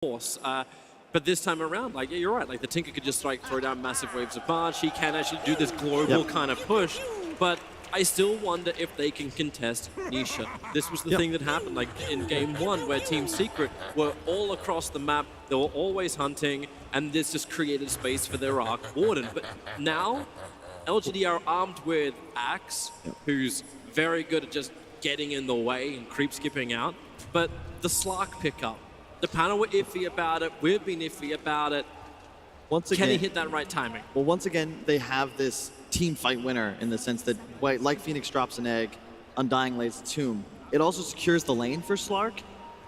force. But this time around, like, yeah, you're right. Like, the Tinker could just like throw down massive waves of barge. He can actually do this global kind of push. But I still wonder if they can contest Nisha. This was the thing that happened, like in game 1, where Team Secret were all across the map. They were always hunting, and this just created space for their Arc Warden. But now, LGD are armed with Axe, who's very good at just getting in the way and creep skipping out. But the Slark pickup, the panel were iffy about it. We've been iffy about it. Once again, can he hit that right timing? Well, once again, they have this team fight winner in the sense that, like Phoenix drops an egg, Undying lays a tomb. It also secures the lane for Slark.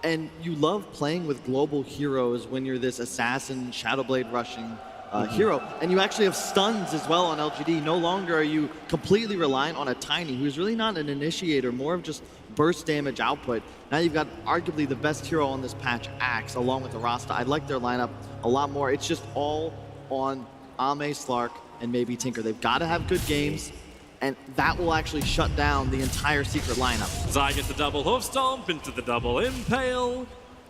And you love playing with global heroes when you're this assassin, Shadowblade rushing hero. And you actually have stuns as well on LGD. No longer are you completely reliant on a Tiny, who's really not an initiator, more of just burst damage output. Now you've got arguably the best hero on this patch, Axe, along with the Rasta. I like their lineup a lot more. It's just all on Ame, Slark, and maybe Tinker. They've got to have good games, and that will actually shut down the entire Secret lineup. Zai gets the double hoof stomp into the double impale.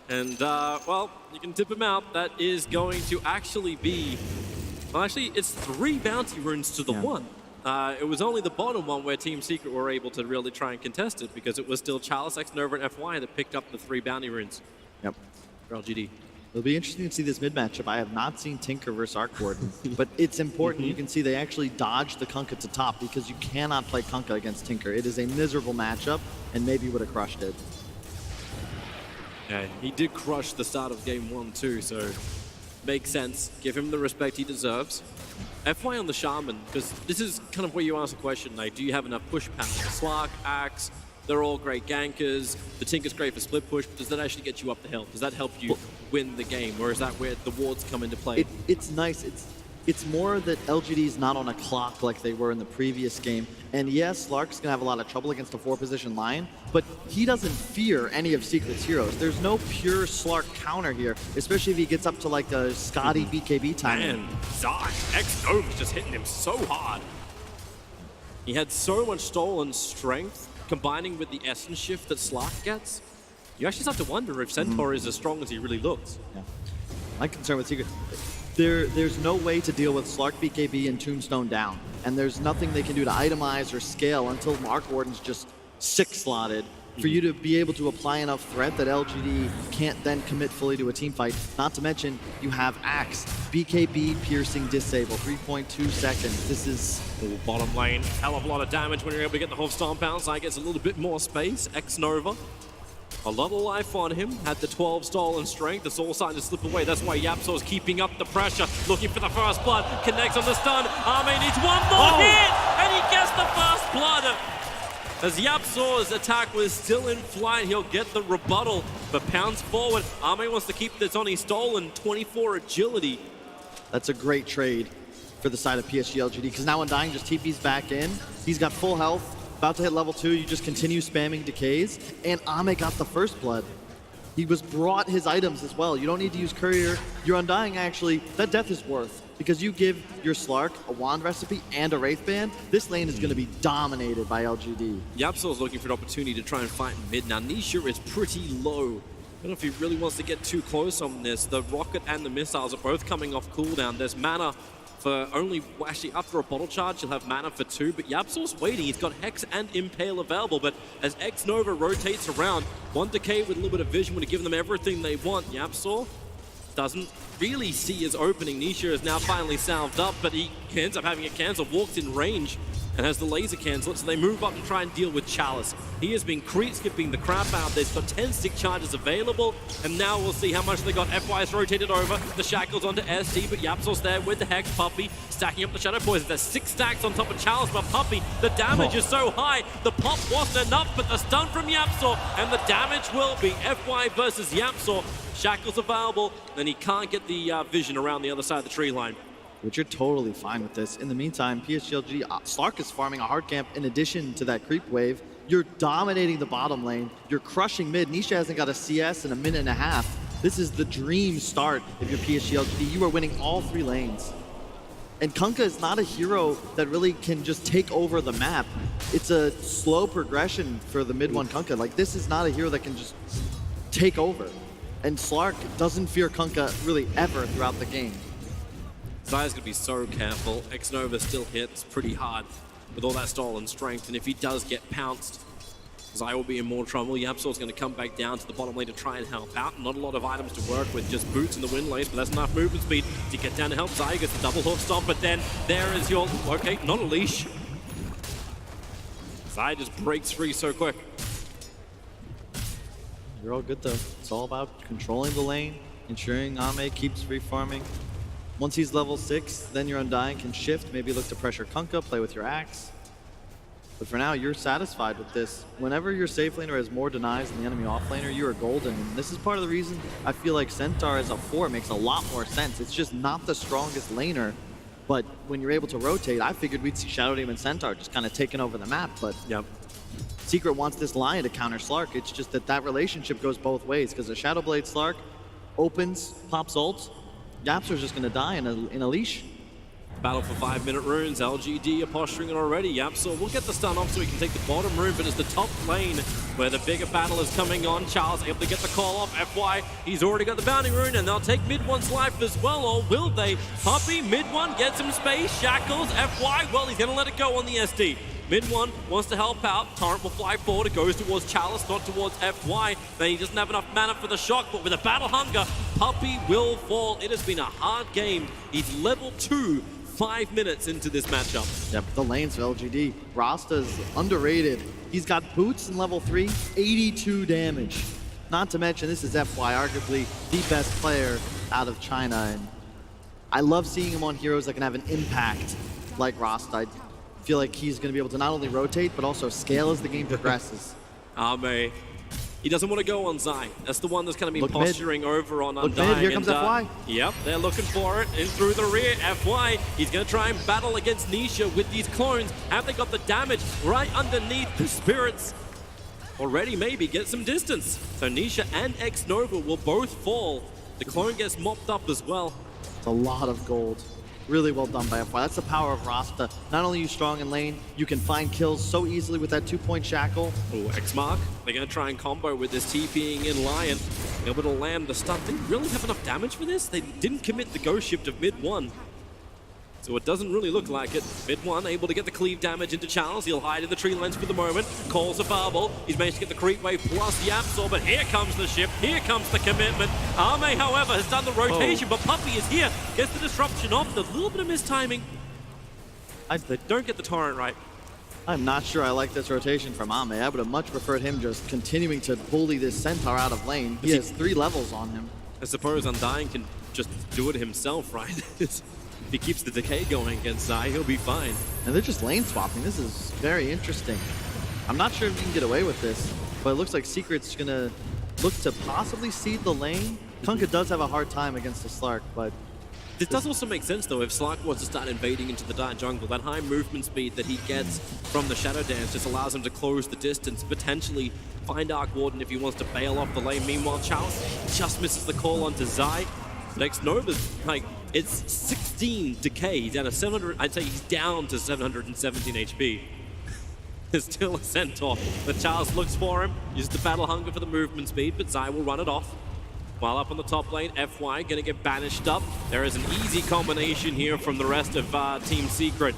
And, well, you can tip him out. That is going to actually be... Well, actually, it's 3 bounty runes to the 1. It was only the bottom one where Team Secret were able to really try and contest it, because it was still Chalice, X-Nova, and FY that picked up the 3 bounty runes. Yep. For LGD. It'll be interesting to see this mid matchup. I have not seen Tinker versus Arc Warden, but it's important. You can see they actually dodged the Kunkka to top, because you cannot play Kunkka against Tinker. It is a miserable matchup, and maybe would have crushed it. Yeah, he did crush the start of game 1 too, so makes sense. Give him the respect he deserves. FY on the Shaman, because this is kind of where you ask the question, like, do you have enough push power? Slark, Axe, they're all great gankers. The Tinker's great for split push, but does that actually get you up the hill? Does that help you win the game, or is that where the wards come into play? It's nice. It's more that LGD's not on a clock like they were in the previous game. And yes, Slark's gonna have a lot of trouble against a 4-position line, but he doesn't fear any of Secret's heroes. There's no pure Slark counter here, especially if he gets up to like a Scotty BKB time. Man, Zai, X-Nova's just hitting him so hard. He had so much stolen strength, combining with the essence shift that Slark gets. You actually start to wonder if Centaur is as strong as he really looks. Yeah. My concern with Secret, there's no way to deal with Slark BKB and Tombstone down, and there's nothing they can do to itemize or scale until Arc Warden's just 6-slotted for you to be able to apply enough threat that LGD can't then commit fully to a team fight. Not to mention, you have Axe, BKB, piercing, disable, 3.2 seconds. This is... Ooh, bottom lane, hell of a lot of damage when you're able to get the whole stomp out. Zai gets a little bit more space. X-Nova, a lot of life on him, had the 12 stolen strength. It's all starting to slip away. That's why Yapso's keeping up the pressure, looking for the first blood, connects on the stun. Ame needs one more hit, and he gets the first blood. As Yapso's attack was still in flight, he'll get the rebuttal, but pounds forward. Ame wants to keep this on his stolen 24 agility. That's a great trade for the side of PSG.LGD, because now Undying just TP's back in. He's got full health. About to hit level 2, you just continue spamming decays, and Ame got the first blood. He was brought his items as well. You don't need to use Courier. Your Undying, actually, that death is worth, because you give your Slark a Wand recipe and a Wraith Band, this lane is going to be dominated by LGD. Yapso's looking for an opportunity to try and fight in mid. Now, Nisha is pretty low. I don't know if he really wants to get too close on this. The rocket and the missiles are both coming off cooldown. There's mana for only, well, actually after a bottle charge, you'll have mana for 2, but Yapso's waiting. He's got Hex and Impale available, but as X-Nova rotates around, one Decay with a little bit of vision would have given them everything they want. Yapso doesn't really see his opening. Nisha is now finally salved up, but he ends up having it cancelled, walked in range, and has the laser cancel, so they move up to try and deal with Chalice. He has been creep skipping the crap out. There's got 10 stick charges available, and now we'll see how much they got. FY's rotated over, the shackles onto SD, but Yapso's there with the Hex. Puppey stacking up the Shadow Poison. There's 6 stacks on top of Chalice, but Puppey, the damage is so high, the pop wasn't enough, but the stun from Yapso, and the damage will be FY versus Yapso. Shackles available, and he can't get the vision around the other side of the tree line. But you're totally fine with this. In the meantime, PSG.LGD, Slark is farming a hard camp in addition to that creep wave. You're dominating the bottom lane. You're crushing mid. Nisha hasn't got a CS in a minute and a half. This is the dream start if you're PSG.LGD. You are winning all 3 lanes. And Kunkka is not a hero that really can just take over the map. It's a slow progression for the mid 1 Kunkka. Like, this is not a hero that can just take over. And Slark doesn't fear Kunkka really ever throughout the game. Zaya's going to be so careful. X-Nova still hits pretty hard with all that stolen strength, and if he does get pounced, Zaya will be in more trouble. Yapsor's going to come back down to the bottom lane to try and help out. Not a lot of items to work with, just boots in the wind lanes, but that's enough movement speed to get down to help. Zaya gets the double hook stomp, but then there is your... Okay, not a leash. Zaya just breaks free so quick. You're all good though. It's all about controlling the lane, ensuring Ame keeps free farming. Once he's level 6, then your Undying can shift, maybe look to pressure Kunkka, play with your axe. But for now, you're satisfied with this. Whenever your safe laner has more denies than the enemy off laner, you are golden. And this is part of the reason I feel like Centaur as a 4 makes a lot more sense. It's just not the strongest laner, but when you're able to rotate, I figured we'd see Shadow Demon Centaur just kind of taking over the map. But yep. Secret wants this Lion to counter Slark. It's just that that relationship goes both ways, because the Shadow Blade Slark opens, pops ult, Yapsor's just going to die in a leash. Battle for 5-minute runes. LGD are posturing it already. Yapsor will get the stun off so he can take the bottom rune, but it's the top lane where the bigger battle is coming on. Charles able to get the call off. FY, he's already got the bounty rune, and they'll take mid one's life as well, or will they? Puppey, mid one gets some space. Shackles, FY, well, he's going to let it go on the SD. Mid one wants to help out. Torrent will fly forward. It goes towards Chalice, not towards FY. Then he doesn't have enough mana for the shock, but with a battle hunger, Puppey will fall. It has been a hard game. He's level 2, 5 minutes into this matchup. Yep, the lanes of LGD. Rasta's underrated. He's got boots in level 3, 82 damage. Not to mention, this is FY, arguably the best player out of China. And I love seeing him on heroes that can have an impact like Rasta. I feel like he's going to be able to not only rotate, but also scale as the game progresses. Ame, he doesn't want to go on Zai. That's the one that's going to be Look posturing mid. over on Look Undying. mid, here comes FY. Yep, they're looking for it. In through the rear, FY. He's going to try and battle against Nisha with these clones. Have they got the damage right underneath the spirits? Already maybe get some distance. So Nisha and X-Nova will both fall. The clone gets mopped up as well. It's a lot of gold. Really well done by FY. That's the power of Rasta. Not only are you strong in lane, you can find kills so easily with that 2-point shackle. Oh, X-Mark. They're going to try and combo with this TPing in Lion. Able to land the stun. They really have enough damage for this? They didn't commit the ghost shift of mid 1. So it doesn't really look like it. Mid 1 able to get the cleave damage into Charles. He'll hide in the tree lines for the moment. Calls a bubble. He's managed to get the creep wave plus the Yapsor, but here comes the shift. Here comes the commitment. Ame, however, has done the rotation, but Puppey is here. Gets the disruption off. A little bit of mistiming. They don't get the torrent right. I'm not sure I like this rotation from Ame. I would have much preferred him just continuing to bully this Centaur out of lane. He has 3 levels on him. I suppose Undying can just do it himself, right? If he keeps the decay going against Zai, he'll be fine. And they're just lane swapping. This is very interesting. I'm not sure if you can get away with this, but it looks like Secret's gonna look to possibly seed the lane. Kunkka does have a hard time against the Slark, but... This does also make sense, though, if Slark wants to start invading into the dark jungle. That high movement speed that he gets from the Shadow Dance just allows him to close the distance, potentially find Arc Warden if he wants to bail off the lane. Meanwhile, Charles just misses the call onto Zai. Next Nova's, like, it's 16 decay. He's down to 700, I'd say he's down to 717 HP. There's still a Centaur. But Charles looks for him, uses the battle hunger for the movement speed, but Zai will run it off. While up on the top lane, FY gonna get banished up. There is an easy combination here from the rest of Team Secret.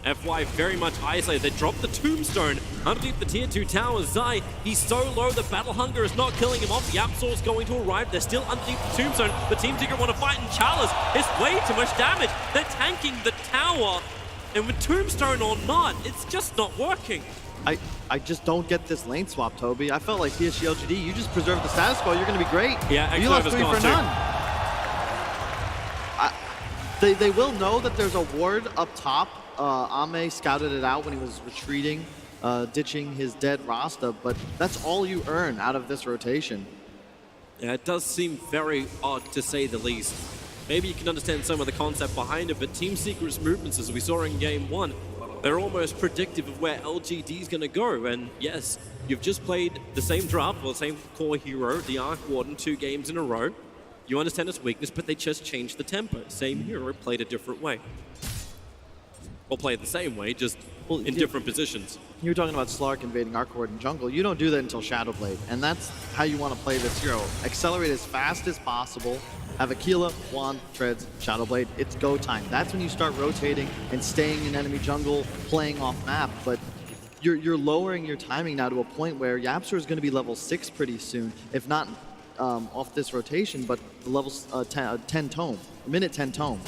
FY very much isolated. They drop the tombstone underneath the tier 2 tower. Zai, he's so low, the battle hunger is not killing him off. Yapsor's going to arrive. They're still underneath the tombstone. The Team Secret want to fight, and Chalice is way too much damage. They're tanking the tower, and with tombstone or not, it's just not working. I just don't get this lane swap, Toby. I felt like PSG.LGD, you just preserve the status quo, you're going to be great. Yeah, you lost 3 gone for none. They will know that there's a ward up top. Ame scouted it out when he was retreating, ditching his dead Rasta, but that's all you earn out of this rotation. Yeah, it does seem very odd to say the least. Maybe you can understand some of the concept behind it, but Team Secret's movements, as we saw in Game 1, they're almost predictive of where LGD is going to go. And yes, you've just played the same draft, or the same core hero, the Arc Warden, 2 games in a row. You understand its weakness, but they just changed the tempo. Same hero, played a different way. Or play it the same way, just in different positions. You were talking about Slark invading Arcward and jungle. You don't do that until Shadowblade, and that's how you want to play this hero. Accelerate as fast as possible. Have Aquila, Wand, Treads, Shadowblade. It's go time. That's when you start rotating and staying in enemy jungle, playing off map. But you're lowering your timing now to a point where YapzOr is going to be level 6 pretty soon, if not off this rotation, but the level 10 tome, minute 10 tome.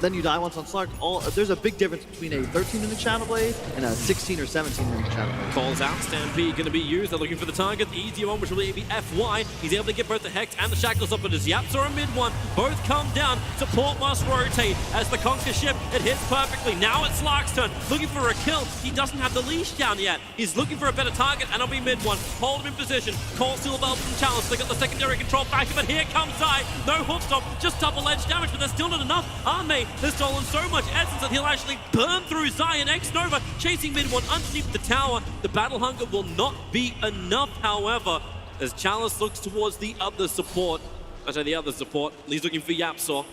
Then you die once on Slark. There's a big difference between a 13-minute Shadowblade and a 16 or 17-minute Shadowblade. Calls out, Stampede going to be used. They're looking for the target. The easier one, which will be FY. He's able to get both the Hex and the Shackles up, but his YapzOr a mid one. Both come down. Support must rotate as the Conquer ship. It hits perfectly. Now it's Slark's turn. Looking for a kill. He doesn't have the leash down yet. He's looking for a better target, and it'll be mid one. Hold him in position. Call Steel Belt from Chalice. They got the secondary control back, but here comes Zai. No hook stop, just double-edged damage, but there's still not enough. Arme has stolen so much essence that he'll actually burn through Zai, and X-Nova chasing mid one underneath the tower. The battle hunger will not be enough, however, as Chalice looks towards the other support. I say the other support. He's looking for YapzOr.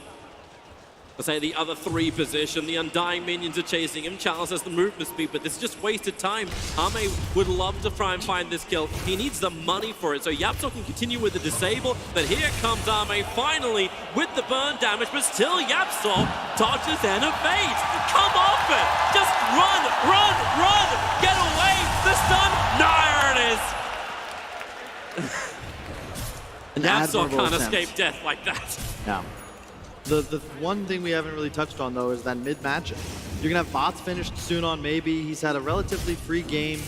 I say the other 3 position. The Undying minions are chasing him. Chalice has the movement speed, but this is just wasted time. Arme would love to try and find this kill. He needs the money for it, so YapzOr can continue with the disable. But here comes Arme finally with the burn damage, but still YapzOr dodges and evades. Come off it! Just run, run, run! Get away! The stun! There it is! YapzOr can't escape death like that. Yeah. The one thing we haven't really touched on, though, is that mid-match. You're going to have bots finished soon on maybe. He's had a relatively free game.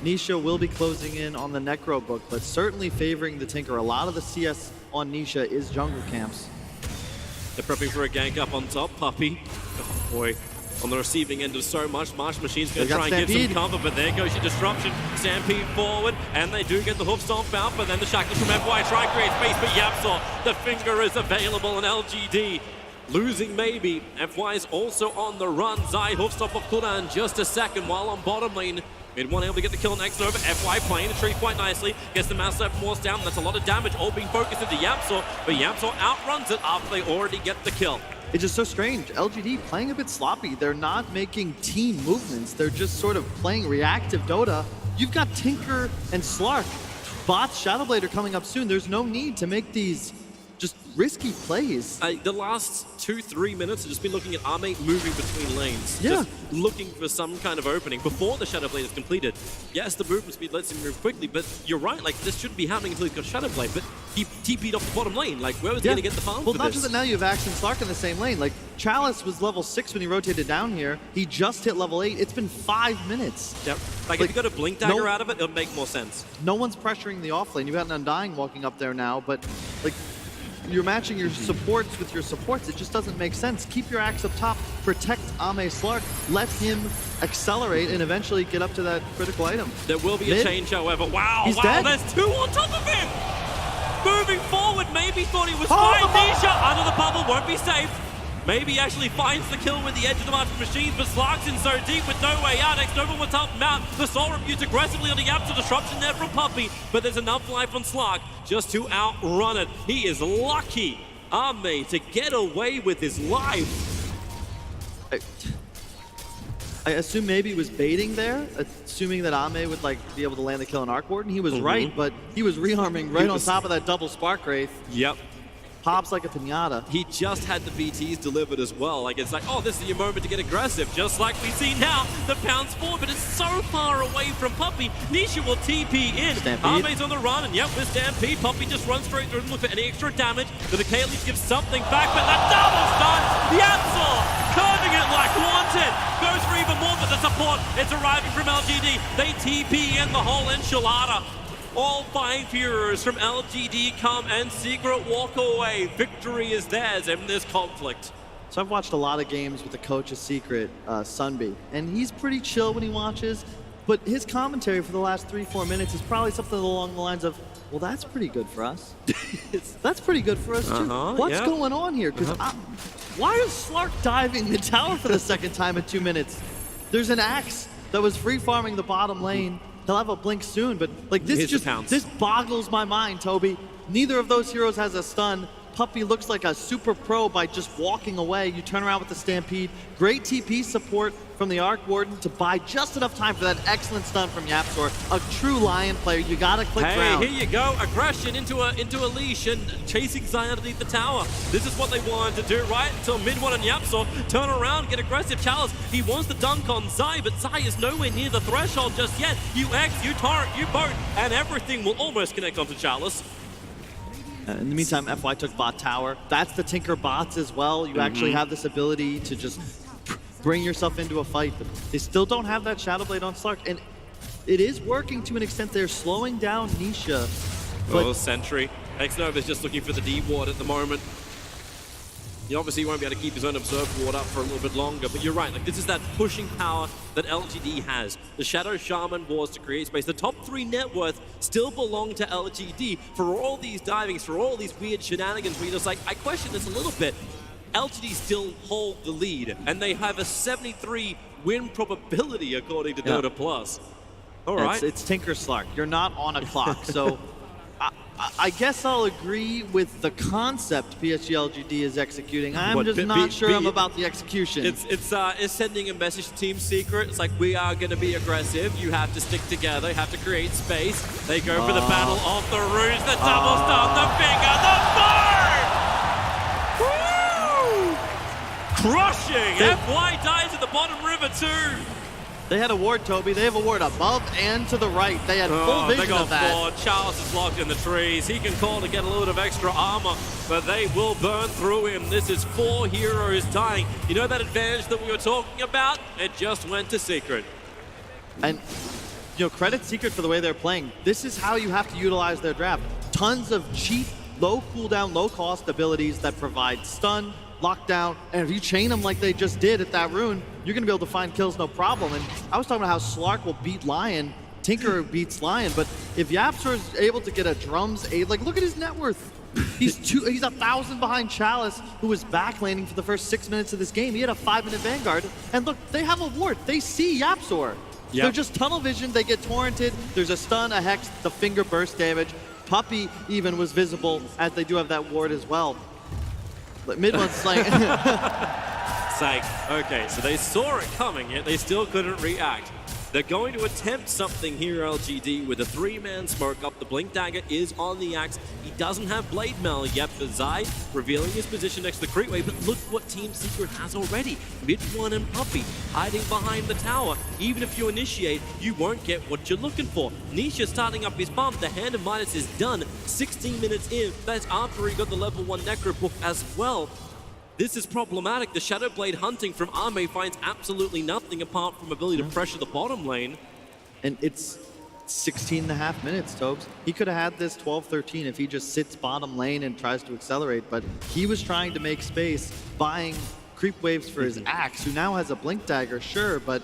Nisha will be closing in on the Necro book, but certainly favoring the Tinker. A lot of the CS on Nisha is jungle camps. They're prepping for a gank up on top. Puppey, oh boy, on the receiving end of so much. Marsh Machine's going to try and give some cover, but there goes your disruption. Stampede forward, and they do get the hoof stomp out, but then the Shackles from FY try and create space, but YapzOr, the finger is available, and LGD losing maybe. FY's also on the run. Zai hoof stomp of cooldown just a second, while on bottom lane. Mid one able to get the kill on X-Nova. FY playing the tree quite nicely. Gets the Mass Left Morse down. That's a lot of damage, all being focused into YapzOr, but YapzOr outruns it after they already get the kill. It's just so strange. LGD playing a bit sloppy. They're not making team movements. They're just sort of playing reactive Dota. You've got Tinker and Slark. Bots, Shadowblade are coming up soon. There's no need to make these just risky plays. The last 2-3 minutes have just been looking at Arme moving between lanes. Yeah. Just looking for some kind of opening before the Shadowblade is completed. Yes, the movement speed lets him move quickly, but you're right, like, this shouldn't be happening until he's got Shadowblade, but he TP'd off the bottom lane. Like, where was he going to get the farm for this? Well, not just that now you have Axe and Slark in the same lane. Like, Chalice was level 6 when he rotated down here. He just hit level 8. It's been 5 minutes. Yep. Like if you got a Blink Dagger out of it, it'll make more sense. No one's pressuring the off lane. You've got an Undying walking up there now, but, like, you're matching your supports with your supports. It just doesn't make sense. Keep your Axe up top, protect Ame Slark, let him accelerate and eventually get up to that critical item. There will be a change, however. Wow, He's dead. There's 2 on top of him! Moving forward, maybe thought he was fine. Nisha under the bubble, won't be safe. Maybe actually finds the kill with the edge of the March Machines, but Slark's in so deep with no way out. X-Nova will help him out. The Soul Rebuke aggressively on the YapzOr, disruption there from Puppey, but there's enough life on Slark just to outrun it. He is lucky, Arme, to get away with his life. I assume maybe he was baiting there, assuming that Ame would like be able to land the kill on Arc Warden. He was right, but he was rearming right on top of that double Spark Wraith. Yep. Pops like a pinata. He just had the BTs delivered as well. Like, it's like, oh, this is your moment to get aggressive, just like we see now. The pounds forward, but it's so far away from Puppey. Nisha will TP in. Arme's on the run, and yep, with Stampede, Puppey just runs straight through and look for any extra damage. But the K at least gives something back, but that double stun! YapzOr curving it like wanted. Goes for even more, but the support is arriving from LGD. They TP in the whole enchilada. All 5 heroes from LGD come and secret walk away. Victory is theirs in this conflict. So I've watched a lot of games with the coach's secret, Sunby, and he's pretty chill when he watches, but his commentary for the last 3-4 minutes is probably something along the lines of, well, that's pretty good for us. That's pretty good for us, too. What's going on here? Because why is Slark diving the tower for the second time in 2 minutes? There's an Axe that was free farming the bottom lane. He'll have a blink soon, but like this boggles my mind, Toby. Neither of those heroes has a stun. Puppey looks like a super pro by just walking away. You turn around with the Stampede. Great TP support from the Arc Warden to buy just enough time for that excellent stun from Yapzor. A true Lion player. You gotta click ground. Hey, here you go. Aggression into a leash and chasing Zai underneath the tower. This is what they wanted to do, right? Until mid-1 and Yapzor turn around, get aggressive. Chalice, he wants to dunk on Zai, but Zai is nowhere near the threshold just yet. You X, you Torrent, you Boat, and everything will almost connect onto Chalice. In the meantime, FY took bot tower. That's the Tinker bots as well. You actually have this ability to just bring yourself into a fight, but they still don't have that Shadow Blade on Slark, and it is working to an extent. They're slowing down Nisha. Oh, Sentry. X-Nova is just looking for the D-Ward at the moment. He obviously won't be able to keep his own Observe Ward up for a little bit longer, but you're right, like this is that pushing power that LGD has. The Shadow Shaman wars to create space. The top 3 net worth still belong to LGD. For all these divings, for all these weird shenanigans, we just like, I question this a little bit. LGD still hold the lead, and they have a 73 win probability according to Dota Plus. All right. It's Tinker Slark. You're not on a clock, so I guess I'll agree with the concept PSG.LGD is executing. I'm just not sure I'm about the execution. It's sending a message to Team Secret. It's like, we are going to be aggressive. You have to stick together. You have to create space. They go for the battle off the Rouge, the double stun, the finger, the board! Woo! Crushing! FY dies at the bottom river too. They had a ward, Toby. They have a ward above and to the right. They had full vision of that. Board. Charles is locked in the trees. He can call to get a little bit of extra armor, but they will burn through him. This is 4 heroes dying. You know that advantage that we were talking about? It just went to Secret. And, you know, credit Secret for the way they're playing. This is how you have to utilize their draft. Tons of cheap, low cooldown, low cost abilities that provide stun, lockdown, and if you chain them like they just did at that rune, you're going to be able to find kills no problem. And I was talking about how Slark will beat Lion, Tinker beats Lion, but if Yapzor is able to get a drums aid, like look at his net worth. He's 1,000 behind Chalice, who was backlaning for the first 6 minutes of this game. He had a 5-minute Vanguard, and look, they have a ward. They see Yapzor. Yep. They're just tunnel vision. They get torrented. There's a stun, a hex, the finger burst damage. Puppey even was visible, as they do have that ward as well. But mid-one's like... Okay, so they saw it coming, yet they still couldn't react. They're going to attempt something here, LGD, with a 3-man smoke up. The Blink Dagger is on the axe. He doesn't have Blade Mail yet, but Zai revealing his position next to the Creepway. But look what Team Secret has already. Mid-1 and Puppey hiding behind the tower. Even if you initiate, you won't get what you're looking for. Nisha starting up his bump. The Hand of Midas is done. 16 minutes in. That's after he got the level 1 Necro book as well. This is problematic. The Shadow Blade hunting from Ame finds absolutely nothing apart from ability to pressure the bottom lane. And it's 16.5 minutes, Tobes. He could have had this 12-13 if he just sits bottom lane and tries to accelerate, but he was trying to make space, buying creep waves for his axe, who now has a Blink Dagger, sure, but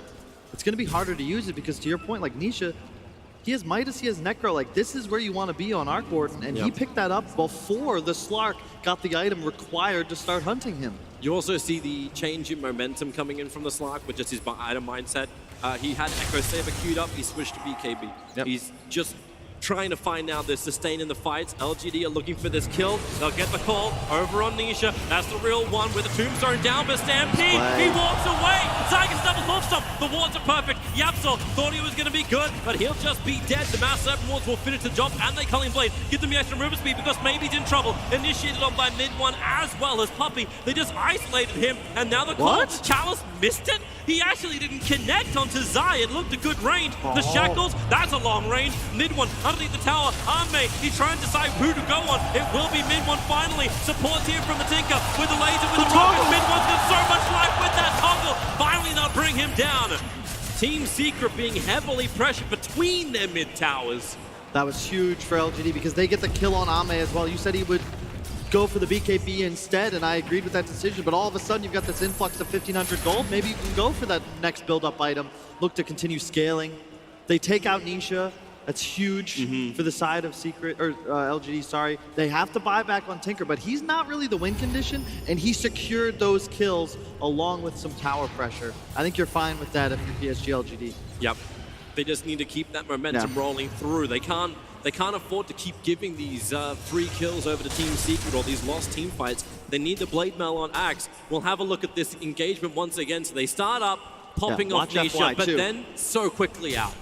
it's going to be harder to use it because, to your point, like Nisha, he has Midas, he has Necro. Like, this is where you want to be on Arc Warden, and he picked that up before the Slark got the item required to start hunting him. You also see the change in momentum coming in from the Slark with just his item mindset. He had Echo Saber queued up, he switched to BKB. He's just trying to find now the sustain in the fights. LGD are looking for this kill. They'll get the call over on Nisha. That's the real one with the Tombstone down, but Stampede, he walks away. Zygus double morph stomp. The wards are perfect. Yapzor thought he was going to be good, but he'll just be dead. The Mass Serpent wards will finish the job, and they Culling Blade. Give them the extra river speed because maybe he's in trouble. Initiated on by mid-1 as well as Puppey. They just isolated him, and now the call. Chalice missed it. He actually didn't connect onto Zai. It looked a good range. The Shackles, that's a long range. Mid-1 underneath the tower. Ame, he's trying to decide who to go on. It will be mid-1 finally. Supports here from the Tinker with the laser, with the rocket. Mid-1's got so much life with that toggle. Finally, they'll bring him down. Team Secret being heavily pressured between their mid-towers. That was huge for LGD because they get the kill on Ame as well. You said he would go for the BKB instead, and I agreed with that decision, but all of a sudden you've got this influx of 1,500 gold. Maybe you can go for that next build-up item, look to continue scaling. They take out Nisha. That's huge for the side of Secret, or LGD, sorry. They have to buy back on Tinker, but he's not really the win condition, and he secured those kills along with some tower pressure. I think you're fine with that if you're PSG LGD. Yep. They just need to keep that momentum rolling through. They can't They can't afford to keep giving these 3 kills over to Team Secret or these lost team fights. They need the Blade Mail on Axe. We'll have a look at this engagement once again. So they start up, popping off Nisha, but then so quickly out.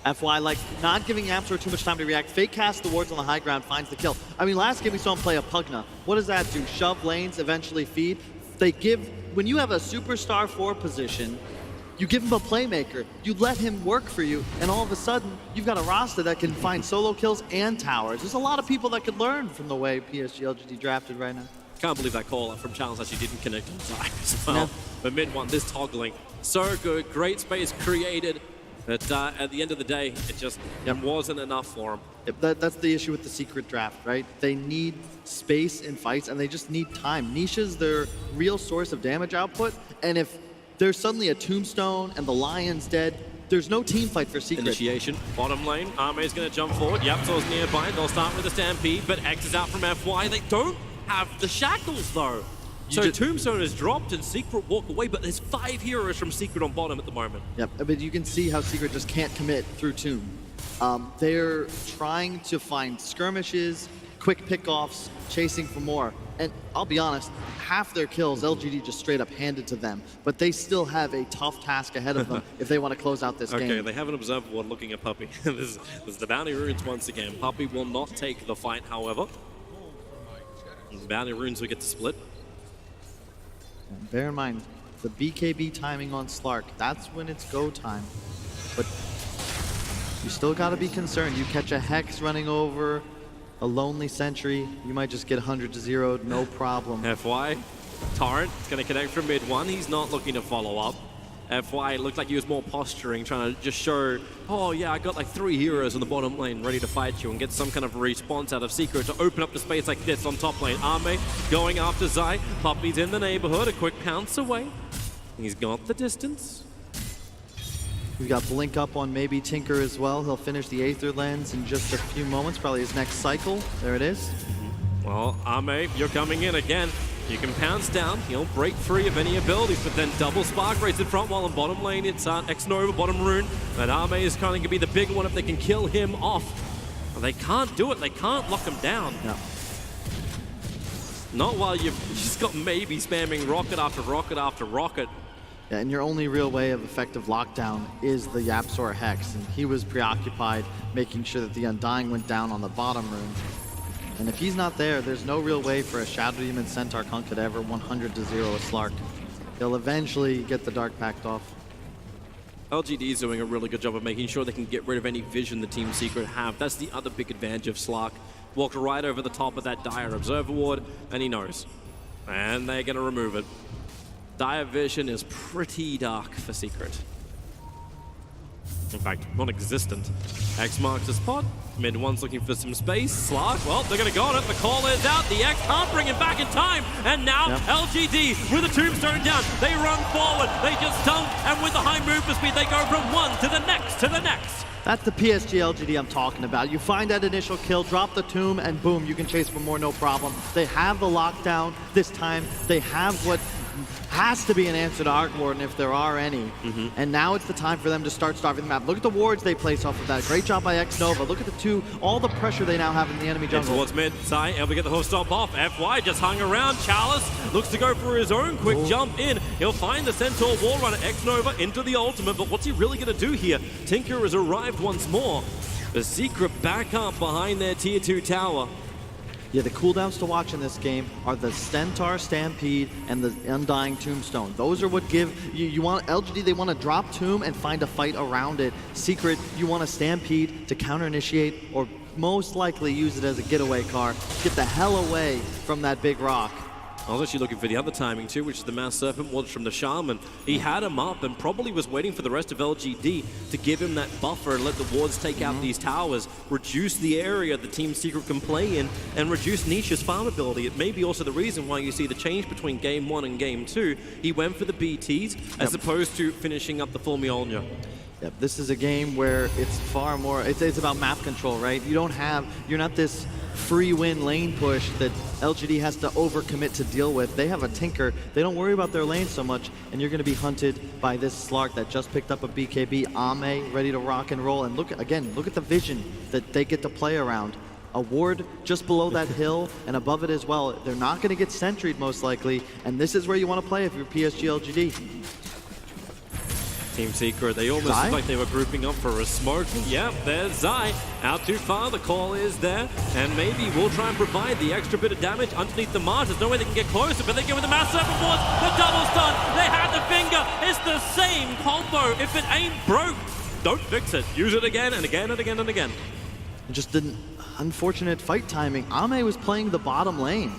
FY, like, not giving YapzOr too much time to react. Fake cast the wards on the high ground, finds the kill. I mean, last game we saw him play a Pugna. What does that do? Shove lanes, eventually feed. They give, when you have a superstar 4 position, you give him a playmaker. You let him work for you, and all of a sudden, you've got a roster that can find solo kills and towers. There's a lot of people that could learn from the way PSG.LGD drafted right now. Can't believe that call from Challenge actually didn't connect on time as well. No. But mid one, this toggling, so good, great space created. But at the end of the day, it just wasn't enough for him. That's the issue with the Secret draft, right? They need space in fights, and they just need time. Nisha's their real source of damage output, and if there's suddenly a tombstone and the lion's dead, there's no team fight for Secret. Initiation, bottom lane, Arme's gonna jump forward. YapzOr's nearby, they'll start with a stampede, but X is out from FY. They don't have the shackles though. So Tombstone is dropped and Secret walk away, but there's 5 heroes from Secret on bottom at the moment. Yep, but you can see how Secret just can't commit through Tomb. They're trying to find skirmishes, quick pickoffs, chasing for more. And I'll be honest, half their kills LGD just straight up handed to them, but they still have a tough task ahead of them if they want to close out this game. Okay, they have an observer ward looking at Puppey. This is the Bounty Runes once again. Puppey will not take the fight, however. And Bounty Runes will get to split. And bear in mind, the BKB timing on Slark, that's when it's go time. But you still got to be concerned. You catch a Hex running over a lonely sentry, you might just get 100 to 0, no problem. FY, Torrent is going to connect from mid one. He's not looking to follow up. FY looked like he was more posturing, trying to just show, oh yeah, I got like 3 heroes in the bottom lane ready to fight you and get some kind of response out of Secret to open up the space like this on top lane. Arme going after Zai. Puppey's in the neighborhood, a quick pounce away. He's got the distance. We've got Blink up on maybe Tinker as well. He'll finish the Aether Lens in just a few moments, probably his next cycle. There it is. Well, Arme, you're coming in again. You can pounce down, he'll break free of any abilities, but then double Spark race in front while in bottom lane it's X-Nova, bottom rune, and Arme is kind of going to be the big one if they can kill him off. But they can't do it, they can't lock him down. No. Not while you've just got maybe spamming rocket after rocket after rocket. Yeah, and your only real way of effective lockdown is the YapzOr Hex, and he was preoccupied making sure that the Undying went down on the bottom rune. And if he's not there, there's no real way for a Shadow Demon Centaur Kunk to ever 100 to 0 a Slark. He'll eventually get the Dark Pact off. LGD is doing a really good job of making sure they can get rid of any vision the Team Secret have. That's the other big advantage of Slark. Walked right over the top of that Dire Observer Ward, and he knows. And they're going to remove it. Dire Vision is pretty dark for Secret. In fact, non-existent. X marks the spot. Mid one's looking for some space. Slark, well, they're going to go on it. The call is out. The X can't bring him back in time. And now LGD with a tombstone down. They run forward. They just dunk. And with the high movement speed, they go from one to the next to the next. That's the PSG.LGD I'm talking about. You find that initial kill, drop the tomb, and boom, you can chase for more, no problem. They have the lockdown this time. They have what has to be an answer to Arc Warden if there are any. And now it's the time for them to start starving the map. Look at the wards they place off of that. Great job by X-Nova. Look at the two, all the pressure they now have in the enemy jungle. Towards mid, Sai able to get the whole stop off. FY just hung around. Chalice looks to go for his own quick jump in. He'll find the Centaur wall runner. X-Nova into the ultimate, but what's he really going to do here? Tinker has arrived once more. The Secret back up behind their tier 2 tower. Yeah, the cooldowns to watch in this game are the Centaur Stampede and the Undying Tombstone. Those are what give, you want LGD, they want to drop Tomb and find a fight around it. Secret, you want to Stampede to counter-initiate or most likely use it as a getaway car. Get the hell away from that big rock. I was actually looking for the other timing too, which is the Mass Serpent Ward from the Shaman. He had him up and probably was waiting for the rest of LGD to give him that buffer and let the wards take out these towers, reduce the area the Team Secret can play in, and reduce Nisha's farm ability. It may be also the reason why you see the change between Game 1 and Game 2. He went for the BTs as opposed to finishing up the full Mjolnir. Yep, this is a game where it's far more, it's about map control, right? You don't have, you're not this free win lane push that LGD has to overcommit to deal with. They have a Tinker. They don't worry about their lane so much, and you're going to be hunted by this Slark that just picked up a BKB. Ame ready to rock and roll, and look at the vision that they get to play around. A ward just below that hill and above it as well. They're not going to get sentryed most likely, and this is where you want to play if you're PSG.LGD. Team Secret, they almost looked like they were grouping up for a smoke. Yep, there's Zai. Out too far, the call is there. And maybe we'll try and provide the extra bit of damage underneath the Mars. There's no way they can get closer, but they get with the Mass Serpent Wars, the double stun. They had the finger. It's the same combo. If it ain't broke, don't fix it. Use it again and again and again and again. Just didn't. Unfortunate fight timing. Ame was playing the bottom lane.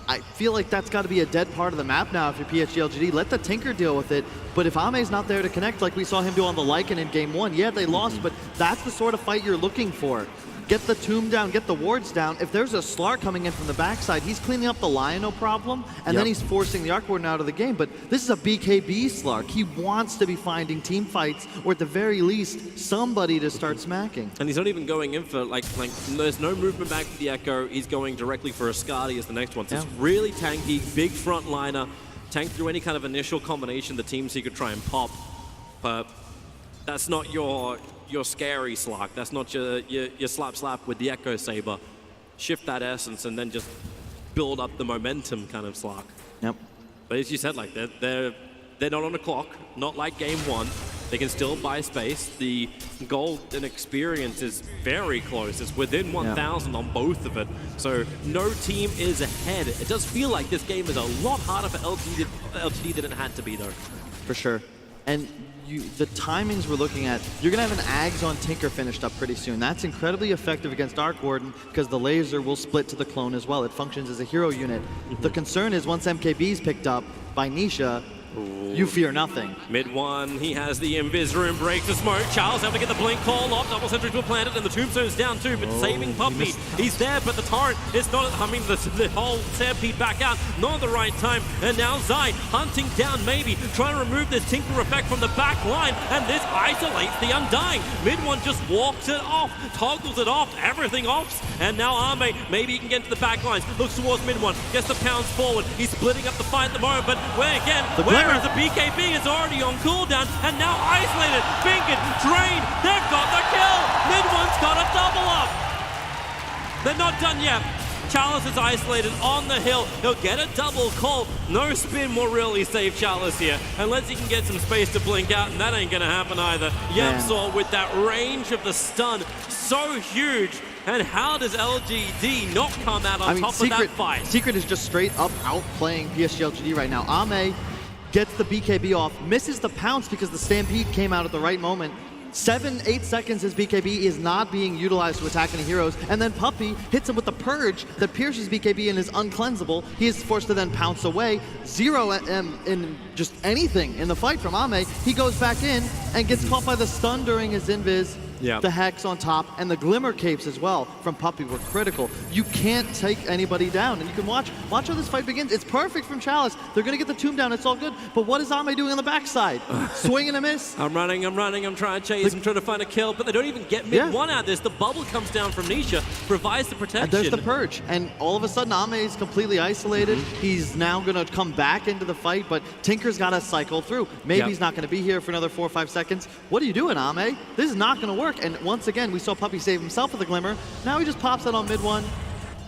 I feel like that's got to be a dead part of the map now if you're PSG.LGD. Let the Tinker deal with it. But if Ame's not there to connect like we saw him do on the Lycan in game 1, yeah, they lost, but that's the sort of fight you're looking for. Get the tomb down, get the wards down. If there's a Slark coming in from the backside, he's cleaning up the Lion, no problem, and then he's forcing the Arc Warden out of the game. But this is a BKB Slark. He wants to be finding team fights, or at the very least, somebody to start smacking. And he's not even going in for, like there's no movement back to the Echo. He's going directly for a Skadi as the next one. So it's really tanky, big frontliner, tank through any kind of initial combination the Team Secret try and pop. But that's not your scary Slark. That's not your slap with the Echo Saber. Shift that essence and then just build up the momentum kind of Slark. Yep. But as you said, like they're not on a clock, not like game 1. They can still buy space. The gold and experience is very close. It's within 1,000 on both of it. So no team is ahead. It does feel like this game is a lot harder for LGD than it had to be, though. For sure. And the timings we're looking at, you're going to have an Ags on Tinker finished up pretty soon. That's incredibly effective against Arc Warden because the laser will split to the clone as well. It functions as a hero unit. The concern is once MKB is picked up by Nisha, you fear nothing. Mid 1, he has the Invis Room, breaks the smoke. Charles having to get the blink call off. Double sentries were planted and the tombstone's down too, but saving Puppey. He's there, but the torrent is not, the whole stampede back out, not at the right time. And now Zai hunting down maybe, trying to remove this Tinker effect from the back line, and this isolates the Undying. Mid 1 just walks it off, toggles it off, everything off, and now Ame, maybe he can get to the back lines, looks towards mid 1, gets the pounds forward. He's splitting up the fight at the moment, but where again, whereas the BKB is already on cooldown, and now isolated, fingered, drained, they've got the kill! Mid 1's got a double up! They're not done yet. Chalice is isolated on the hill. He'll get a double call. No spin will really save Chalice here, unless he can get some space to blink out, and that ain't gonna happen either. YapzOr with that range of the stun, so huge. And how does LGD not come out on top of that fight? Secret is just straight up outplaying PSG.LGD right now. Ame gets the BKB off, misses the pounce because the Stampede came out at the right moment. 7-8 seconds his BKB is not being utilized to attack any heroes, and then Puppey hits him with the Purge that pierces BKB and is uncleansable. He is forced to then pounce away. 0 in just anything in the fight from Ame. He goes back in and gets caught by the stun during his Invis. The Hex on top, and the Glimmer Capes as well from Puppey were critical. You can't take anybody down, and you can watch how this fight begins. It's perfect from Chalice. They're going to get the tomb down. It's all good. But what is Ame doing on the backside? Swing and a miss. I'm running. I'm trying to chase. I'm trying to find a kill, but they don't even get mid 1 out of this. The bubble comes down from Nisha, provides the protection. And there's the Purge, and all of a sudden Ame is completely isolated. He's now going to come back into the fight, but Tinker's got to cycle through. Maybe he's not going to be here for another 4 or 5 seconds. What are you doing, Ame? This is not going to work. And once again, we saw Puppey save himself with the Glimmer. Now he just pops it on mid 1.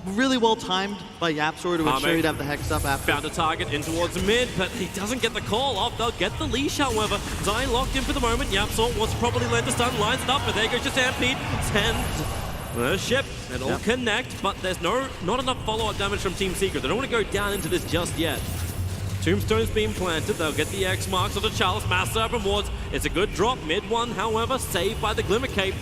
Really well timed by YapzOr to ensure he'd have the Hex up after. Found a target in towards mid, but he doesn't get the call off. They'll get the leash, however. Zai locked in for the moment. YapzOr wants to probably land the stun, lines it up, but there goes your Stampede. Sends the ship. It'll connect, but there's not enough follow-up damage from Team Secret. They don't want to go down into this just yet. Tombstone's being planted. They'll get the X marks of the Chalice. Mass Serpent Wards. It's a good drop. Mid 1, however, saved by the Glimmer Cape.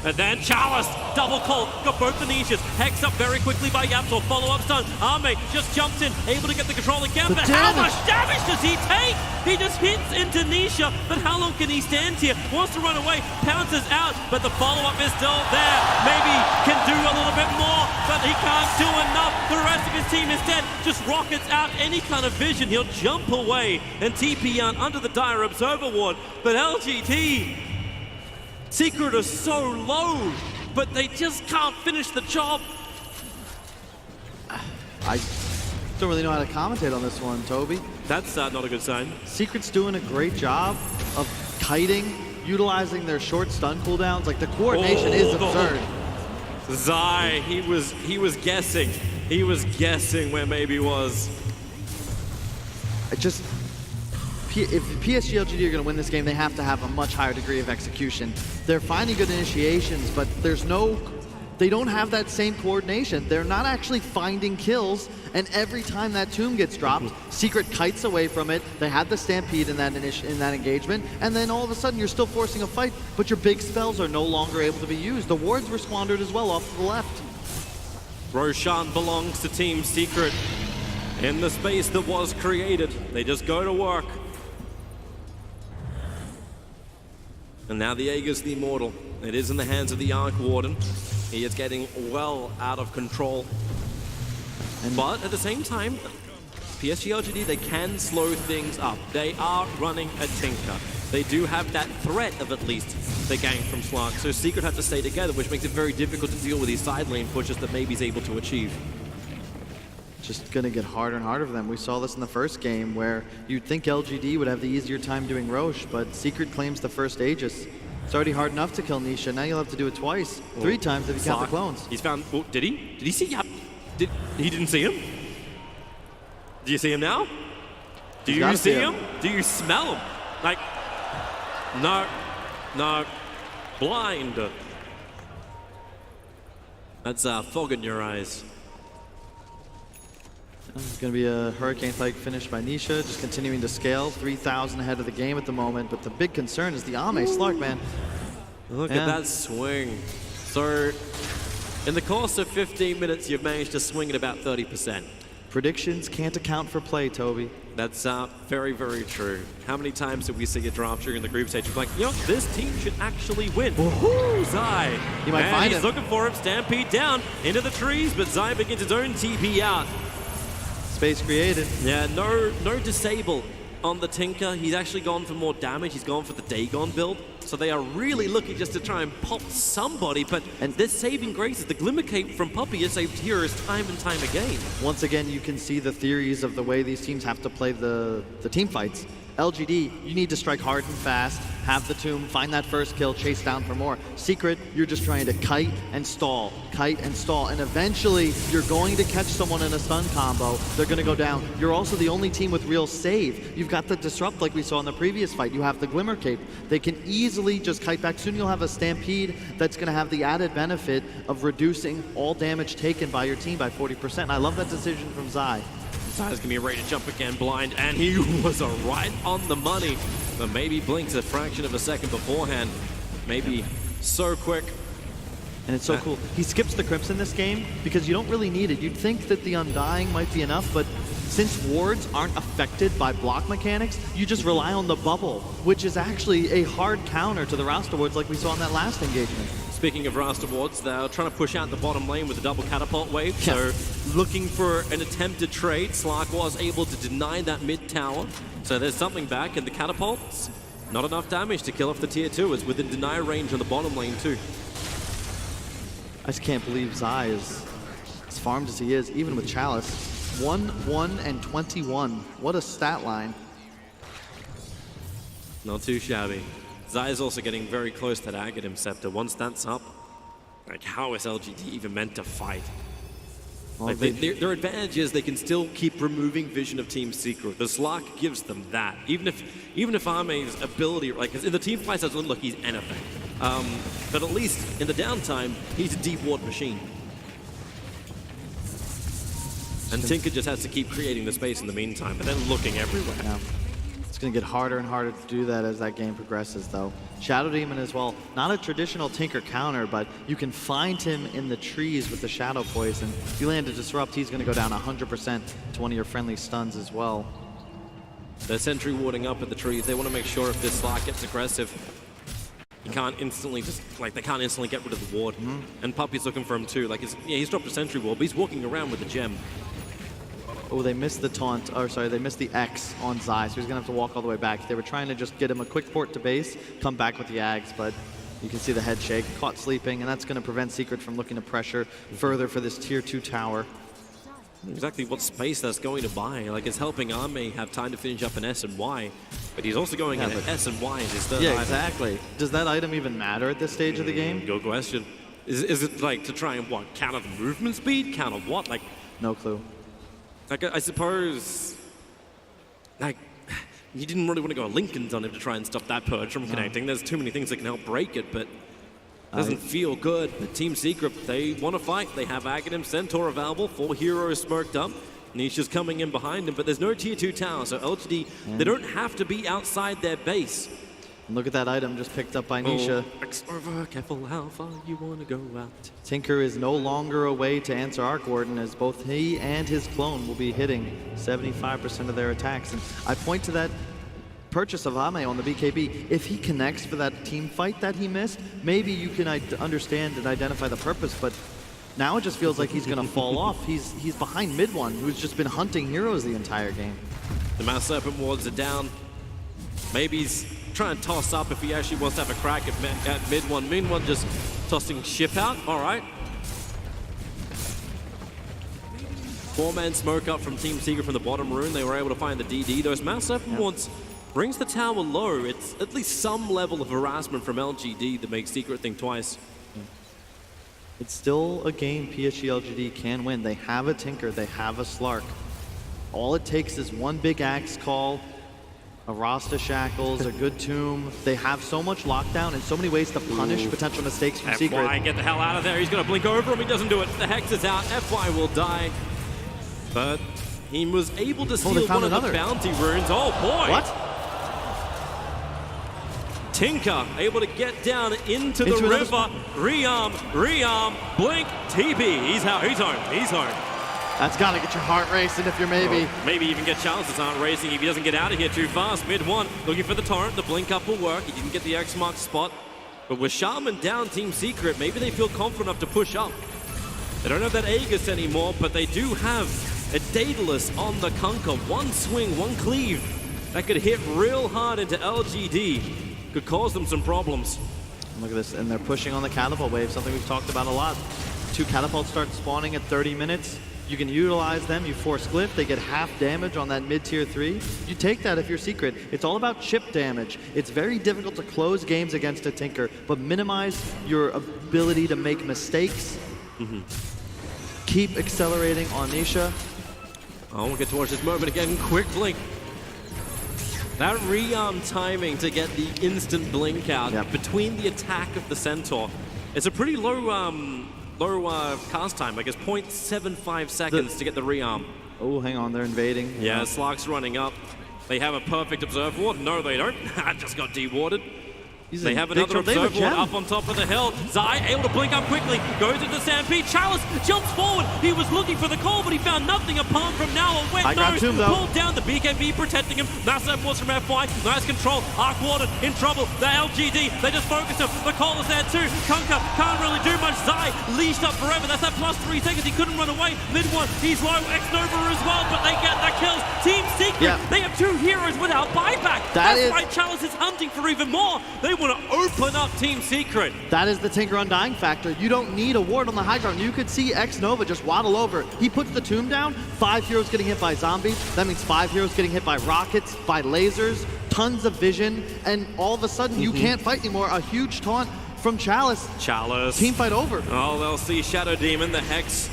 And then Chalice, double call, got both the niches. Hex up very quickly by YapzOr, follow-up stun. Ame just jumps in, able to get the control again, but how much damage does he take? He just hits into Nisha, but how long can he stand here? Wants to run away, pounces out, but the follow-up is still there. Maybe can do a little bit more, but he can't do enough. The rest of his team is dead, just rockets out any kind of vision. He'll jump away and TP out under the dire Observer Ward, but LGD, Secret are so low, but they just can't finish the job. I don't really know how to commentate on this one, Toby. That's not a good sign. Secret's doing a great job of kiting, utilizing their short stun cooldowns. Like, the coordination is absurd. Zai, he was guessing. He was guessing where maybe was. If PSG.LGD are going to win this game, they have to have a much higher degree of execution. They're finding good initiations, but they don't have that same coordination. They're not actually finding kills, and every time that tomb gets dropped, Secret kites away from it. They had the Stampede in that engagement, and then all of a sudden you're still forcing a fight, but your big spells are no longer able to be used. The wards were squandered as well off to the left. Roshan belongs to Team Secret. In the space that was created, they just go to work. And now the Aegis, the Immortal. It is in the hands of the Arc Warden. He is getting well out of control. But at the same time, PSG.LGD, they can slow things up. They are running a Tinker. They do have that threat of at least the gank from Slark. So Secret have to stay together, which makes it very difficult to deal with these side lane pushes that maybe he's able to achieve. Just gonna get harder and harder for them. We saw this in the first game where you'd think LGD would have the easier time doing Roche, but Secret claims the first Aegis. It's already hard enough to kill Nisha. Now you'll have to do it twice, 3 times if you count the clones. He's found. Oh, did he? Did he see? Yeah. He didn't see him? Do you see him now? Do you see him? Do you smell him? Like, no, blind. That's fog in your eyes. It's going to be a Hurricane-like finish by Nisha, just continuing to scale, 3,000 ahead of the game at the moment, but the big concern is the Ame Slark, man. Look at that swing. So, in the course of 15 minutes, you've managed to swing at about 30%. Predictions can't account for play, Toby. That's very, very true. How many times did we see a drop during the group stage? Like, you know, this team should actually win. Woohoo! Zai. He might find he's looking for him. Stampede down into the trees, but Zai begins his own TP out. Space created. Yeah, no disable on the Tinker. He's actually gone for more damage. He's gone for the Dagon build. So they are really looking just to try and pop somebody. But this saving grace is the Glimmer Cape from Puppey has saved heroes time and time again. Once again, you can see the theories of the way these teams have to play the team fights. LGD, you need to strike hard and fast, have the tomb, find that first kill, chase down for more. Secret, you're just trying to kite and stall, and eventually you're going to catch someone in a stun combo. They're going to go down. You're also the only team with real save. You've got the Disrupt like we saw in the previous fight. You have the Glimmer Cape. They can easily just kite back. Soon you'll have a Stampede that's going to have the added benefit of reducing all damage taken by your team by 40%. And I love that decision from Zai. Zai's gonna be ready to jump again blind, and he was right on the money, but maybe blinks a fraction of a second beforehand. Maybe so quick. And it's so cool. He skips the Crimson this game because you don't really need it. You'd think that the Undying might be enough, but since wards aren't affected by block mechanics, you just rely on the bubble, which is actually a hard counter to the Rasta wards like we saw in that last engagement. Speaking of Rasta wards, they're trying to push out the bottom lane with the double catapult wave. So looking for an attempted trade. Slark was able to deny that mid tower. So there's something back, and the catapults, not enough damage to kill off the tier 2. It's within deny range on the bottom lane too. I just can't believe Zai is as farmed as he is, even with Chalice. 1, 1, and 21. What a stat line. Not too shabby. Zai is also getting very close to that Aghanim Scepter. Once that's up, like, how is LGD even meant to fight? Well, like their advantage is they can still keep removing vision of Team Secret. The Slark gives them that. Even if Ame's ability, like in the team fights, doesn't look like he's anything. But at least in the downtime, he's a deep ward machine. And Tinker just has to keep creating the space in the meantime, but then looking everywhere. Yeah. It's going to get harder and harder to do that as that game progresses, though. Shadow Demon as well. Not a traditional Tinker counter, but you can find him in the trees with the Shadow Poison. If you land a Disrupt, he's going to go down 100% to one of your friendly stuns as well. They're sentry warding up at the trees. They want to make sure if this Slark gets aggressive, he can't instantly they can't instantly get rid of the ward. And Puppey's looking for him too. Like, he's dropped a sentry ward, but he's walking around with the gem. Oh, they missed the taunt, or sorry, they missed the X on Zai, so he's gonna have to walk all the way back. They were trying to just get him a quick port to base, come back with the Ags, but you can see the head shake, caught sleeping, and that's gonna prevent Secret from looking to pressure further for this tier 2 tower. Exactly what space that's going to buy. Like, it's helping Arme have time to finish up an S and Y, but he's also going in an S and Y as his third item. Exactly. Does that item even matter at this stage of the game? Good question. Is it like to try and what? Counter the movement speed? Counter what? Like, no clue. Like, I suppose, like, you didn't really want to go Lincoln's on him to try and stop that purge from connecting. There's too many things that can help break it, but it doesn't feel good. But Team Secret, they want to fight. They have Aghanim, Centaur available, 4 heroes smoked up. Nisha's coming in behind him, but there's no tier 2 tower, so LGD, they don't have to be outside their base. Look at that item just picked up by Nisha. Over, careful how far you want to go out. Tinker is no longer a way to answer Arc Warden, as both he and his clone will be hitting 75% of their attacks. And I point to that purchase of Ame on the BKB. If he connects for that team fight that he missed, maybe you can understand and identify the purpose, but now it just feels like he's going to fall off. He's behind mid one, who's just been hunting heroes the entire game. The Mass Serpent wards are down. Maybe he's trying to toss up if he actually wants to have a crack at mid one. Mid one just tossing ship out. All right. 4-man smoke up from Team Secret from the bottom rune. They were able to find the DD. Those Mass Serpent wards brings the tower low. It's at least some level of harassment from LGD that makes Secret think twice. It's still a game PSG.LGD can win. They have a Tinker, they have a Slark. All it takes is one big axe call, a Rasta Shackles, a good tomb. They have so much lockdown and so many ways to punish potential mistakes from Secret. FY, get the hell out of there. He's going to blink over him. He doesn't do it. The Hex is out. FY will die. But he was able to steal one of the bounty runes. Oh, boy. What? Tinker able to get down into the river. Rearm, blink, TP. He's out. He's home. He's home. That's got to get your heart racing if you're maybe. Maybe even get chances aren't racing if he doesn't get out of here too fast. Mid one, looking for the torrent. The blink up will work. He didn't get the X mark spot. But with Shaman down, Team Secret, maybe they feel confident enough to push up. They don't have that Aegis anymore, but they do have a Daedalus on the Kunkka. One swing, one cleave. That could hit real hard into LGD. Could cause them some problems. Look at this, and they're pushing on the catapult wave, something we've talked about a lot. 2 catapults start spawning at 30 minutes. You can utilize them, you force Glyph, they get half damage on that mid-tier 3. You take that if you're Secret. It's all about chip damage. It's very difficult to close games against a Tinker, but minimize your ability to make mistakes. Keep accelerating on Nisha. Oh, we'll get to watch this moment again. Quick blink. That rearm timing to get the instant blink out between the attack of the Centaur. It's a pretty low cast time, like it's 0.75 seconds to get the rearm. Oh, hang on, they're invading. Yeah, Slark's running up. They have a perfect Observer Ward. No, they don't. Just got dewarded. They have another Observer Ward up on top of the hill. Zai able to blink up quickly. Goes into Stampede. Chalice jumps forward. He was looking for the call, but he found nothing apart from now. A wet nose. Pulled down the BKB protecting him. Massive force from FY. Nice control. Arc Warden in trouble. The LGD. They just focus him. The call is there too. Kunkka can't really do much. Zai leashed up forever. That's that plus 3 seconds. He couldn't run away. Mid one. He's low. X-Nova as well, but they get the kills. Team Secret. They have 2 heroes without buyback. That's why Chalice is hunting for even more. They want to open up Team Secret. That is the Tinker Undying factor. You don't need a ward on the high ground. You could see X-Nova just waddle over. He puts the tomb down, 5 heroes getting hit by zombies. That means 5 heroes getting hit by rockets, by lasers, tons of vision, and all of a sudden you can't fight anymore. A huge taunt from Chalice. Team fight over. Oh, they'll see Shadow Demon, the Hex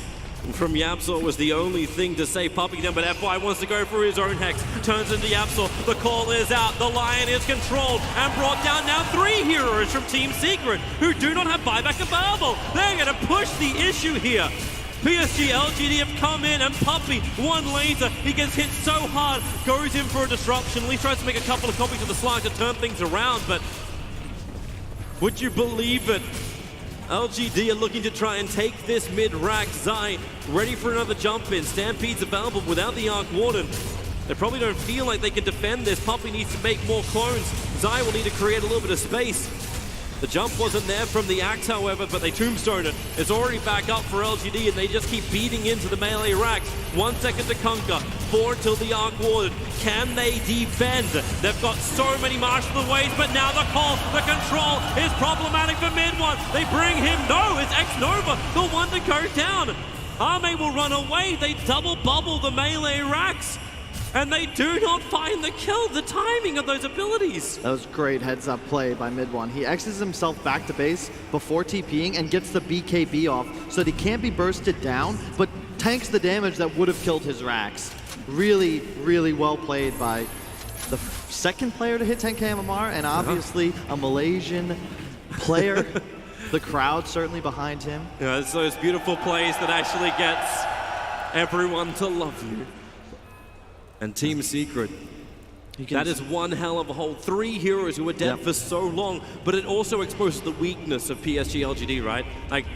from Yapsor was the only thing to save Puppy down, but FY wants to go for his own Hex. Turns into Yapsor. The call is out. The Lion is controlled and brought down now 3 heroes from Team Secret who do not have buyback available. They're going to push the issue here. PSG.LGD have come in and Puppy, 1 laser, he gets hit so hard, goes in for a disruption. At least tries to make a couple of copies of the Slark to turn things around, but would you believe it? LGD are looking to try and take this mid-rack. Zai ready for another jump in. Stampede's available without the Arc Warden. They probably don't feel like they can defend this. Puppy needs to make more clones. Zai will need to create a little bit of space. The jump wasn't there from the Axe, however, but they tombstone it. It's already back up for LGD, and they just keep beating into the melee racks. 1 second to Kunkka, 4 until the Arc Warden. Can they defend? They've got so many martial ways, but now the call, the control is problematic for mid one. They bring him, no, it's X-Nova, the one to go down. Ame will run away. They double bubble the melee racks. And they do not find the kill. The timing of those abilities. That was great heads-up play by mid one. He X's himself back to base before TPing and gets the BKB off so that he can't be bursted down, but tanks the damage that would have killed his racks. Really, really well played by the second player to hit 10k MMR, and obviously a Malaysian player. The crowd certainly behind him. Yeah, it's those beautiful plays that actually gets everyone to love you. And Team Secret, that is one hell of a hold. 3 heroes who were dead for so long, but it also exposes the weakness of PSG.LGD, right? Like,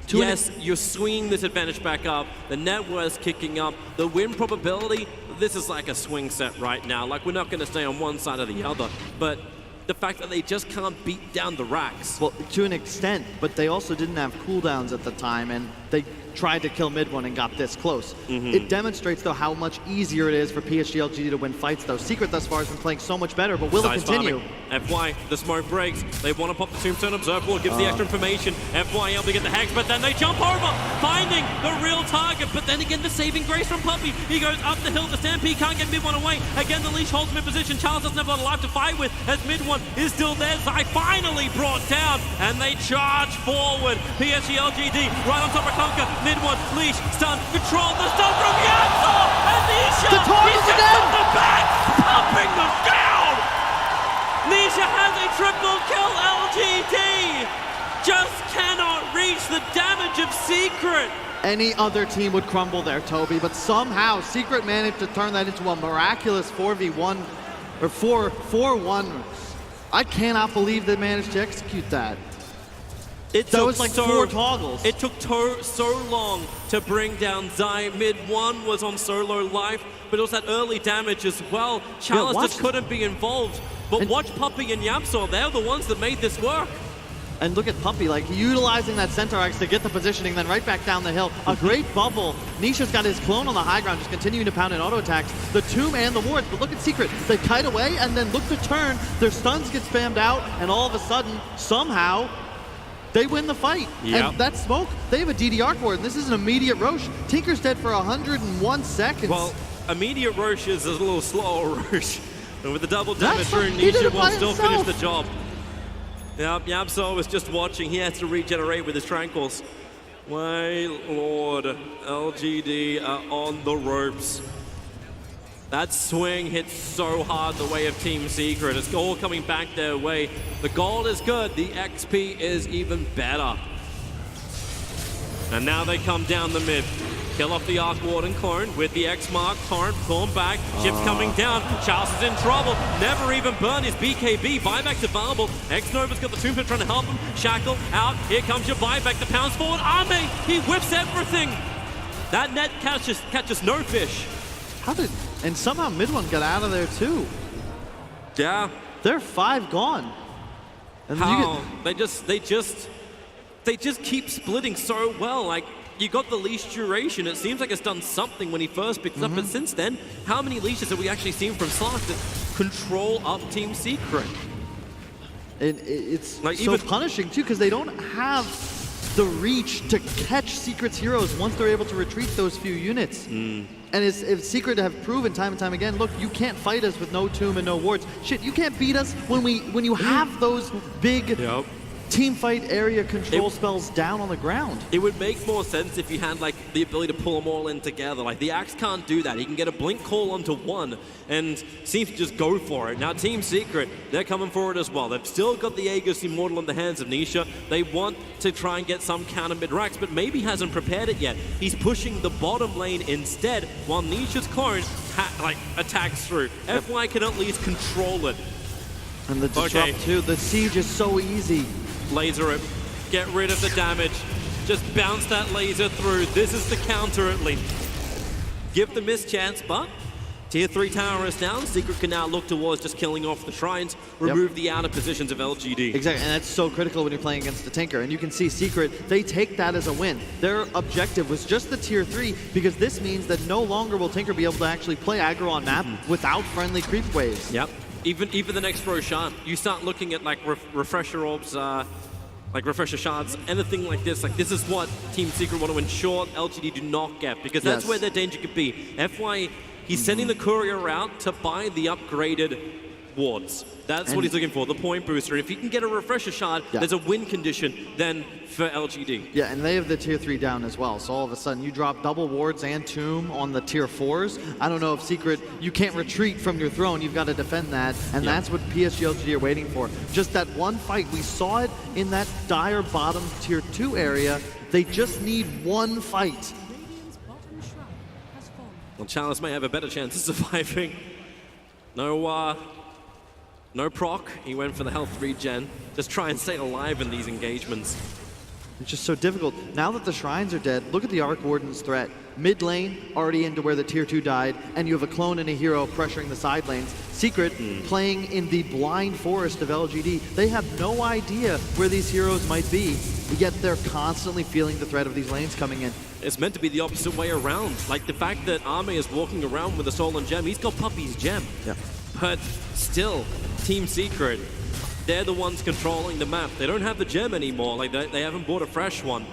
yes, you're swinging this advantage back up, the net worth kicking up, the win probability, this is like a swing set right now. Like, we're not going to stay on one side or the other, but the fact that they just can't beat down the racks. Well, to an extent, but they also didn't have cooldowns at the time, and they tried to kill mid one and got this close. It demonstrates, though, how much easier it is for PSG.LGD to win fights, though. Secret thus far has been playing so much better, but will it continue? FY, the smoke breaks. They want to pop the Tombstone Observer, gives the extra information. FY able to get the Hex, but then they jump over, finding the real target. But then again, the saving grace from Puppey. He goes up the hill. The Stampede can't get mid one away. Again, the leash holds him in position. Charles doesn't have a lot of life to fight with, as mid one is still there. Zai finally brought down, and they charge forward. PSG.LGD right on top of Conker. Mid one, leash, stun, control, the stun from Yatso, and Nisha, he's just on the back, pumping them down! Nisha has a triple kill, LGD just cannot reach the damage of Secret. Any other team would crumble there, Toby, but somehow Secret managed to turn that into a miraculous 4v1, or 4-1. I cannot believe they managed to execute that. That was like 4 toggles. It took so long to bring down Zai. Mid one was on solo life, but it was that early damage as well. Chalice just couldn't be involved. But watch Puppey and Yapsor, they're the ones that made this work. And look at Puppey, like utilizing that Centaur X to get the positioning, then right back down the hill. A great bubble. Nisha's got his clone on the high ground, just continuing to pound in auto attacks. The Tomb and the wards, but look at Secret. They kite away and then look to turn. Their stuns get spammed out, and all of a sudden, somehow, they win the fight. And that smoke, they have a DDR board, and this is an immediate Roche. Tinker's dead for 101 seconds. Well, immediate Roche is a little slower Roche. And with the double damage through, Nisha will still finish the job. Yep, Yapso was just watching. He has to regenerate with his Tranquils. My lord, LGD are on the ropes. That swing hits so hard the way of Team Secret. It's all coming back their way. The gold is good, the XP is even better. And now they come down the mid. Kill off the Arc Warden clone with the X-Mark, Torrent, pull back, Chip's coming down, Charles is in trouble, never even burned his BKB, buyback to Varble, X-Nova's got the Tombstone trying to help him, Shackle out, here comes your buyback, the pounds forward, Ame, he whips everything! That net catches no fish. And somehow mid one got out of there too. Yeah. They're 5 gone. And how? They just keep splitting so well, like, you got the leash duration. It seems like it's done something when he first picked it up, but since then, how many leashes have we actually seen from Slark that control up Team Secret? It's like so punishing too, because they don't have the reach to catch Secret's heroes once they're able to retreat those few units. And if Secret have proven time and time again, look, you can't fight us with no tomb and no wards. Shit, you can't beat us when you have those big team fight area control spells down on the ground. It would make more sense if you had like the ability to pull them all in together. Like the Axe can't do that. He can get a blink call onto one and seems to just go for it. Now Team Secret, they're coming forward as well. They've still got the Aegis Immortal in the hands of Nisha. They want to try and get some counter mid-racks, but maybe hasn't prepared it yet. He's pushing the bottom lane instead while Nisha's clone attacks through. FY can at least control it. And the disrupt too. The siege is so easy. Laser it. Get rid of the damage. Just bounce that laser through. This is the counter at least. Give the miss chance, but Tier 3 tower is down. Secret can now look towards just killing off the shrines, remove the outer positions of LGD. Exactly, and that's so critical when you're playing against the Tinker. And you can see Secret, they take that as a win. Their objective was just the Tier 3 because this means that no longer will Tinker be able to actually play aggro on map without friendly creep waves. Yep. Even the next Roshan, you start looking at like refresher orbs like refresher shards, anything like this. Like, this is what Team Secret want to ensure LGD do not get, because that's where their danger could be. FY, he's sending the courier out to buy the upgraded wards. That's what he's looking for, the point booster. And if he can get a refresher shard, there's a win condition then for LGD. Yeah, and they have the tier 3 down as well. So all of a sudden you drop double wards and tomb on the tier 4s. I don't know if Secret, you can't retreat from your throne. You've got to defend that. And that's what PSG.LGD are waiting for. Just that one fight. We saw it in that dire bottom tier 2 area. They just need one fight. Well, Chalice may have a better chance of surviving. No proc, he went for the health regen. Just try and stay alive in these engagements. It's just so difficult. Now that the Shrines are dead, look at the Arc Warden's threat. Mid lane, already into where the tier 2 died, and you have a clone and a hero pressuring the side lanes. Secret, playing in the blind forest of LGD. They have no idea where these heroes might be, yet they're constantly feeling the threat of these lanes coming in. It's meant to be the opposite way around. Like the fact that Ame is walking around with a stolen gem, he's got Puppy's gem. Yeah. But still, Team Secret, they're the ones controlling the map. They don't have the gem anymore, like they haven't bought a fresh one.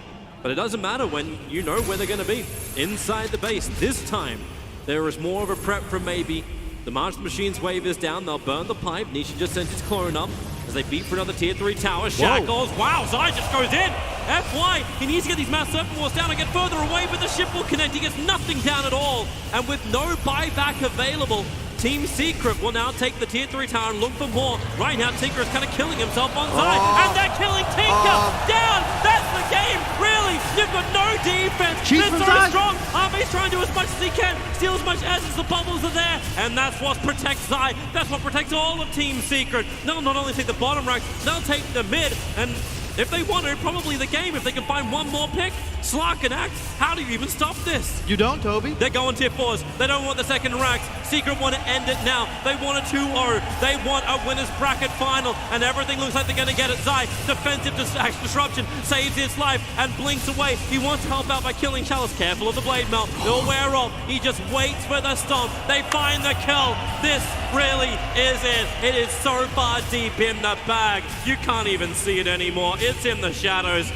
But it doesn't matter when you know where they're gonna be, inside the base. This time, there is more of a prep from maybe. The March Machine's wave is down, they'll burn the pipe. Nisha just sends his clone up as they beat for another tier 3 tower. Shackles, wow, Zai just goes in. FY, he needs to get these mass serpent walls down and get further away, but the ship will connect. He gets nothing down at all. And with no buyback available, Team Secret will now take the tier 3 tower and look for more. Right now, Tinker is kind of killing himself on side, and they're killing Tinker down. That's the game, really. You've got no defense. They're so strong. Army's trying to do as much as he can, steal as much as the bubbles are there, and that's what protects Zai. That's what protects all of Team Secret. They'll not only take the bottom rank, they'll take the mid, and if they want to, probably the game, if they can find one more pick. Slark and Axe, how do you even stop this? You don't, Toby. They're going tier 4s. They don't want the second racks. Secret want to end it now. They want a 2-0. They want a winner's bracket final, and everything looks like they're going to get it. Zai, defensive disruption, saves his life and blinks away. He wants to help out by killing Chalice. Careful of the blade melt. It'll wear off. He just waits for the stomp. They find the kill. This really is it. It is so far deep in the bag. You can't even see it anymore. It's in the shadows.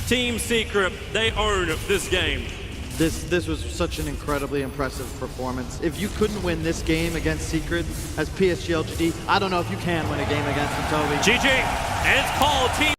Team Secret, they own this game. This was such an incredibly impressive performance. If you couldn't win this game against Secret as PSG.LGD, I don't know if you can win a game against them, Toby. GG, and it's called Team